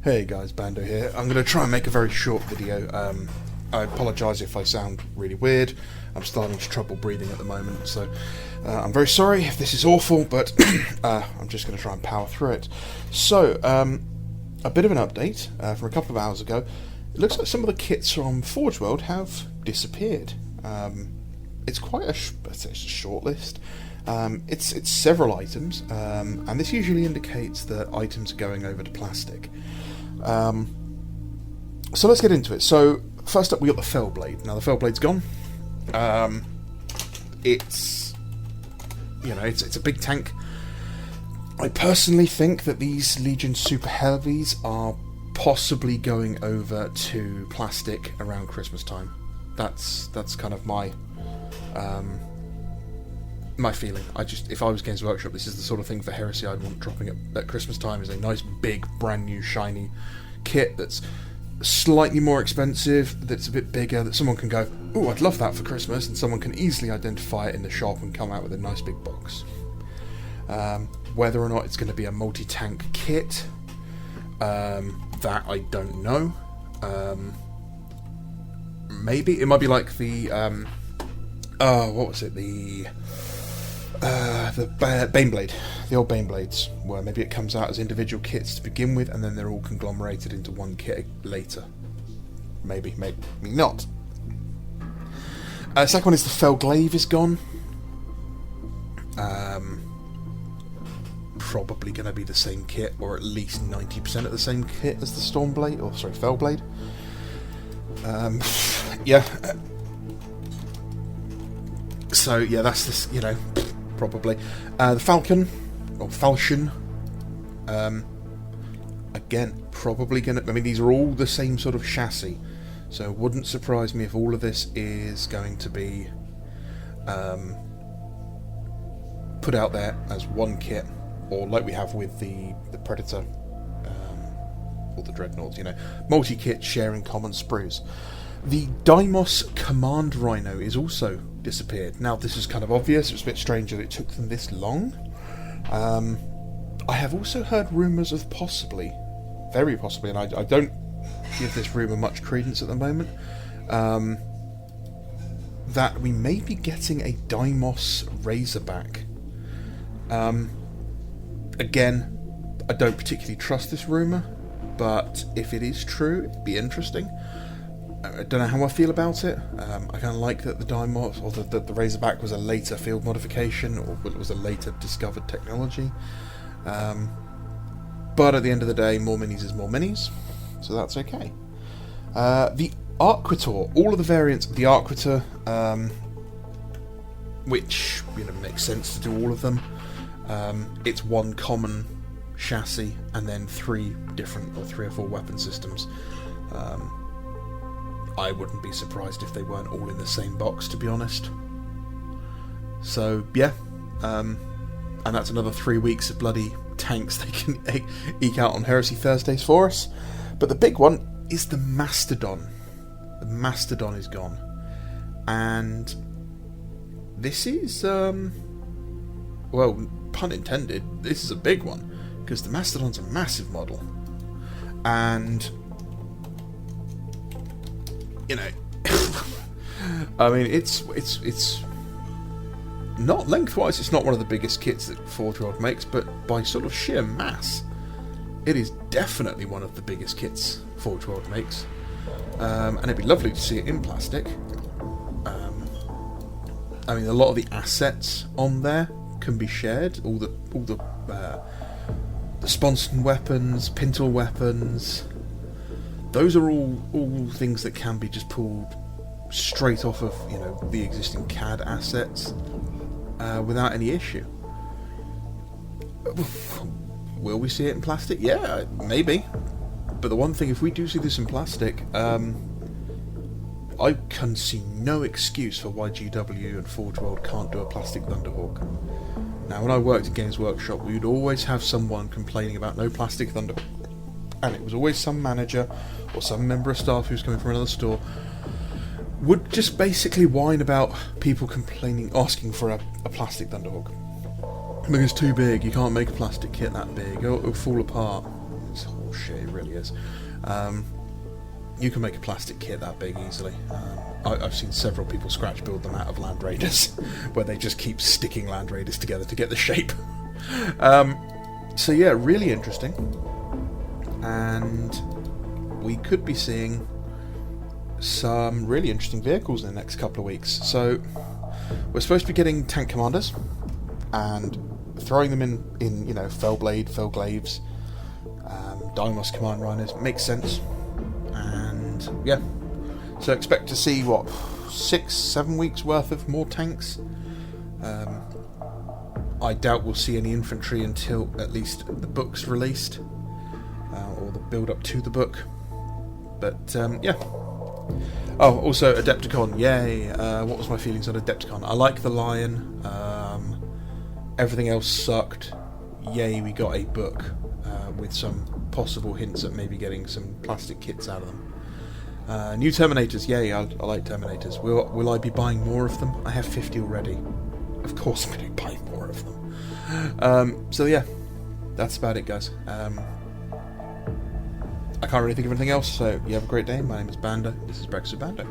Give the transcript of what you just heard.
Hey guys, Bando here. I'm going to try and make a very short video. I apologise if I sound really weird. I'm starting to trouble breathing at the moment, so I'm very sorry if this is awful, but I'm just going to try and power through it. So, a bit of an update from a couple of hours ago. It looks like some of the kits from Forge World have disappeared. It's quite a short list. It's several items, and this usually indicates that items are going over to plastic. So let's get into it. So first up, we got the Fellblade. Now the Fellblade's gone. It's a big tank. I personally think that these Legion Super Heavies are possibly going over to plastic around Christmas time. That's kind of my feeling. If I was Games Workshop, this is the sort of thing for Heresy I'd want dropping at Christmas time, is a nice big brand new shiny kit that's slightly more expensive, that's a bit bigger, that someone can go, "Ooh, I'd love that for Christmas," and someone can easily identify it in the shop and come out with a nice big box. Whether or not it's going to be a multi-tank kit, that I don't know. Maybe it might be like the what was it, the Baneblade, the old Baneblades, where maybe it comes out as individual kits to begin with, and then they're all conglomerated into one kit later. Maybe not. Second one is the Fellglaive is gone. Probably going to be the same kit, or at least 90% of the same kit as the Stormblade, or sorry, Fellblade. Yeah. So yeah, that's this. Probably. The Falcon, or Falchion, again, probably going to... I mean, these are all the same sort of chassis, so it wouldn't surprise me if all of this is going to be put out there as one kit, or like we have with the Predator, or the Dreadnoughts, multi-kit sharing common sprues. The Deimos Command Rhino is also disappeared. Now, this is kind of obvious. It was a bit strange that it took them this long. I have also heard rumours of very possibly, and I don't give this rumour much credence at the moment, that we may be getting a Deimos Razorback. Again, I don't particularly trust this rumour, but if it is true, it'd be interesting. I don't know how I feel about it. I kind of like that the Deimos, or the Razorback, was a later field modification, or it was a later discovered technology. But at the end of the day, more minis is more minis, so that's okay. The Arquitor, all of the variants of the Arquitor, which makes sense to do all of them. It's one common chassis, and then three or four weapon systems. I wouldn't be surprised if they weren't all in the same box, to be honest. So, yeah. And that's another 3 weeks of bloody tanks they can eke out on Heresy Thursdays for us. But the big one is the Mastodon. The Mastodon is gone. And this is, well, pun intended, this is a big one. Because the Mastodon's a massive model. And... I mean, it's not lengthwise, it's not one of the biggest kits that Forge World makes, but by sort of sheer mass, it is definitely one of the biggest kits Forge World makes. And it'd be lovely to see it in plastic. I mean, a lot of the assets on there can be shared. All the Sponson weapons, Pintle weapons. Those are all things that can be just pulled straight off of the existing CAD assets without any issue. Will we see it in plastic? Yeah, maybe. But the one thing, if we do see this in plastic, I can see no excuse for why GW and Forge World can't do a plastic Thunderhawk. Now, when I worked at Games Workshop, we would always have someone complaining about no plastic Thunderhawk. And it was always some manager or some member of staff who's coming from another store would just basically whine about people asking for a plastic Thunderhawk. Because it's too big, you can't make a plastic kit that big, it'll fall apart. It's horseshit, it really is. You can make a plastic kit that big easily. I've seen several people scratch build them out of Land Raiders, where they just keep sticking Land Raiders together to get the shape. So yeah, really interesting. And we could be seeing some really interesting vehicles in the next couple of weeks. So we're supposed to be getting tank commanders and throwing them in you know, Fellblade, Fellglaves, Dynamos command runners. Makes sense. And yeah, so expect to see what, 6-7 weeks worth of more tanks. I doubt we'll see any infantry until at least the book's released, or the build up to the book. But yeah. Oh, also Adepticon, yay! What was my feelings on Adepticon? I like the Lion. Everything else sucked. Yay, we got a book with some possible hints at maybe getting some plastic kits out of them. New Terminators, yay! I like Terminators. Will I be buying more of them? I have 50 already. Of course, I'm going to be buying more of them. So yeah, that's about it, guys. I can't really think of anything else. So you have a great day. My name is Bando. This is Brexit Bando.